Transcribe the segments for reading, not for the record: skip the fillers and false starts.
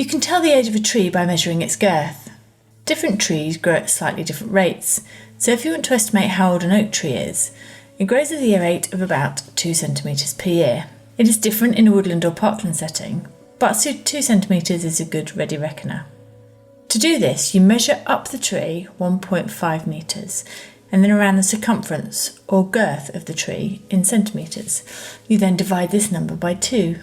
You can tell the age of a tree by measuring its girth. Different trees grow at slightly different rates, so if you want to estimate how old an oak tree is, it grows at the rate of about 2 centimetres per year. It is different in a woodland or parkland setting, but 2 centimetres is a good ready reckoner. To do this, you measure up the tree 1.5 metres, and then around the circumference or girth of the tree in centimetres. You then divide this number by 2.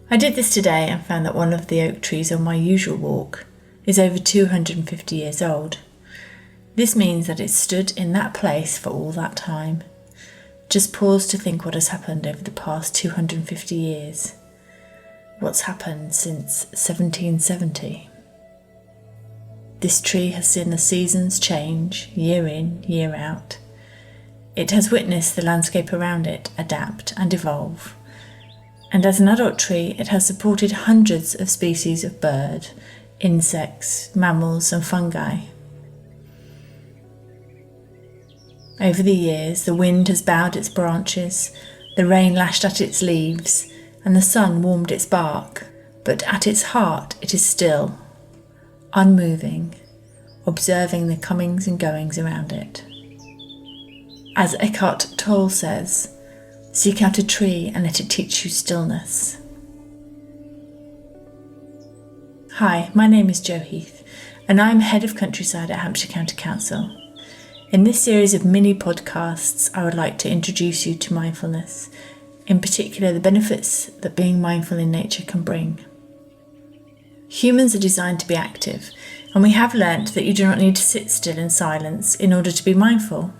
I did this today and found that one of the oak trees on my usual walk is over 250 years old. This means that it's stood in that place for all that time. Just pause to think what has happened over the past 250 years. What's happened since 1770? This tree has seen the seasons change year in, year out. It has witnessed the landscape around it adapt and evolve. And as an adult tree, it has supported hundreds of species of bird, insects, mammals and fungi. Over the years, the wind has bowed its branches, the rain lashed at its leaves, and the sun warmed its bark. But at its heart it is still, unmoving, observing the comings and goings around it. As Eckhart Tolle says, seek out a tree and let it teach you stillness. Hi, my name is Jo Heath, and I'm Head of Countryside at Hampshire County Council. In this series of mini podcasts, I would like to introduce you to mindfulness, in particular the benefits that being mindful in nature can bring. Humans are designed to be active, and we have learnt that you do not need to sit still in silence in order to be mindful.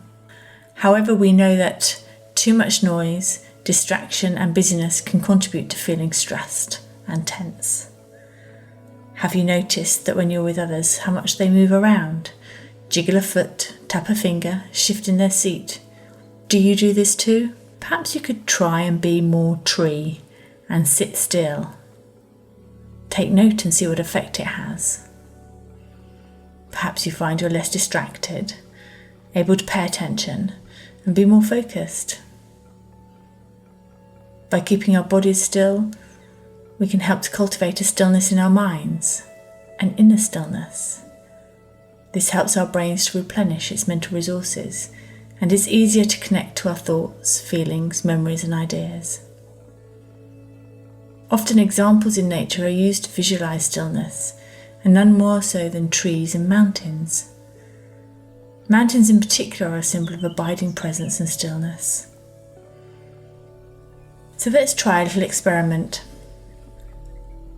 However, we know that too much noise, distraction and busyness can contribute to feeling stressed and tense. Have you noticed that when you're with others how much they move around? Jiggle a foot, tap a finger, shift in their seat. Do you do this too? Perhaps you could try and be more tree and sit still. Take note and see what effect it has. Perhaps you find you're less distracted, able to pay attention and be more focused. By keeping our bodies still, we can help to cultivate a stillness in our minds, an inner stillness. This helps our brains to replenish its mental resources, and it's easier to connect to our thoughts, feelings, memories and ideas. Often examples in nature are used to visualise stillness, and none more so than trees and mountains. Mountains in particular are a symbol of abiding presence and stillness. So let's try a little experiment.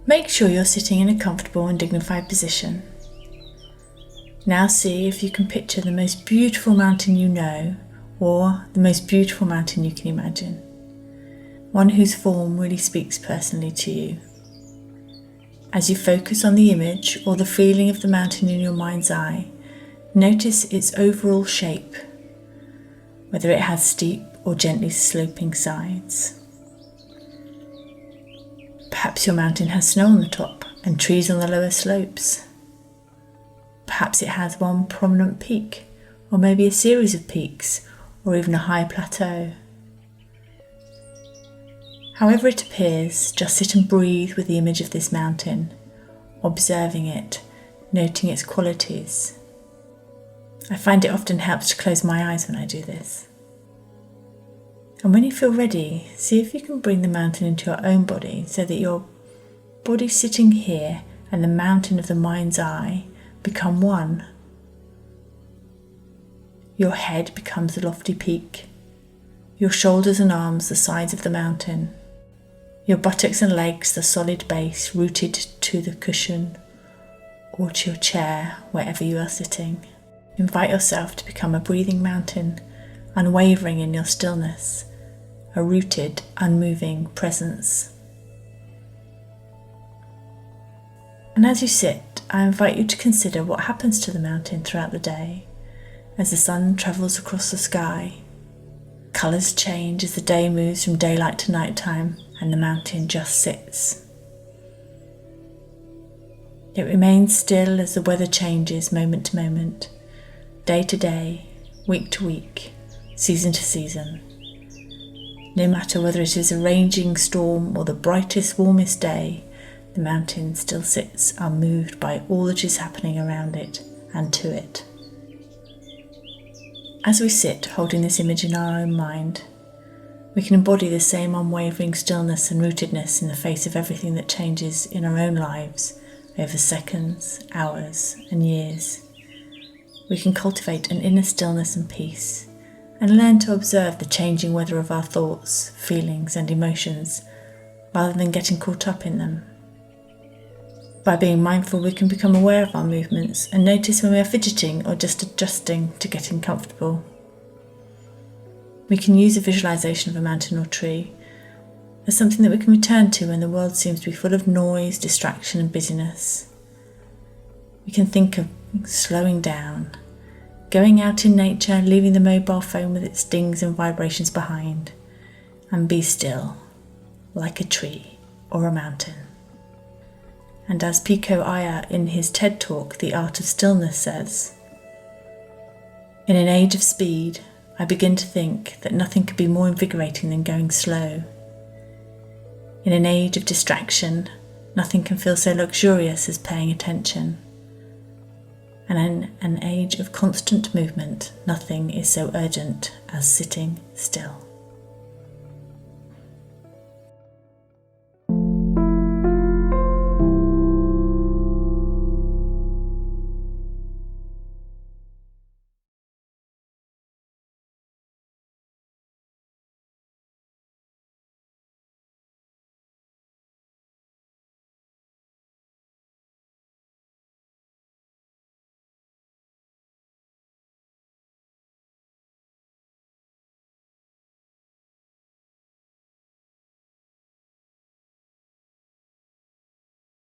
Make sure you're sitting in a comfortable and dignified position. Now see if you can picture the most beautiful mountain you know, or the most beautiful mountain you can imagine. One whose form really speaks personally to you. As you focus on the image or the feeling of the mountain in your mind's eye, notice its overall shape, whether it has steep or gently sloping sides. Perhaps your mountain has snow on the top and trees on the lower slopes. Perhaps it has one prominent peak, or maybe a series of peaks, or even a high plateau. However it appears, just sit and breathe with the image of this mountain, observing it, noting its qualities. I find it often helps to close my eyes when I do this. And when you feel ready, see if you can bring the mountain into your own body so that your body sitting here and the mountain of the mind's eye become one. Your head becomes the lofty peak, your shoulders and arms the sides of the mountain, your buttocks and legs the solid base rooted to the cushion or to your chair wherever you are sitting. Invite yourself to become a breathing mountain, unwavering in your stillness, a rooted, unmoving presence. And as you sit, I invite you to consider what happens to the mountain throughout the day as the sun travels across the sky. Colours change as the day moves from daylight to nighttime and the mountain just sits. It remains still as the weather changes moment to moment, day to day, week to week, season to season. No matter whether it is a raging storm or the brightest, warmest day, The mountain still sits unmoved by all that is happening around it and to it. As we sit holding this image in our own mind, we can embody the same unwavering stillness and rootedness in the face of everything that changes in our own lives over seconds, hours, and years. We can cultivate an inner stillness and peace, and learn to observe the changing weather of our thoughts, feelings, and emotions, rather than getting caught up in them. By being mindful, we can become aware of our movements and notice when we are fidgeting or just adjusting to getting comfortable. We can use a visualization of a mountain or tree as something that we can return to when the world seems to be full of noise, distraction, and busyness. We can think of slowing down, going out in nature, leaving the mobile phone with its dings and vibrations behind, and be still, like a tree or a mountain. And as Pico Iyer in his TED Talk, The Art of Stillness, says, "In an age of speed, I begin to think that nothing could be more invigorating than going slow. In an age of distraction, nothing can feel so luxurious as paying attention. And in an age of constant movement, nothing is so urgent as sitting still."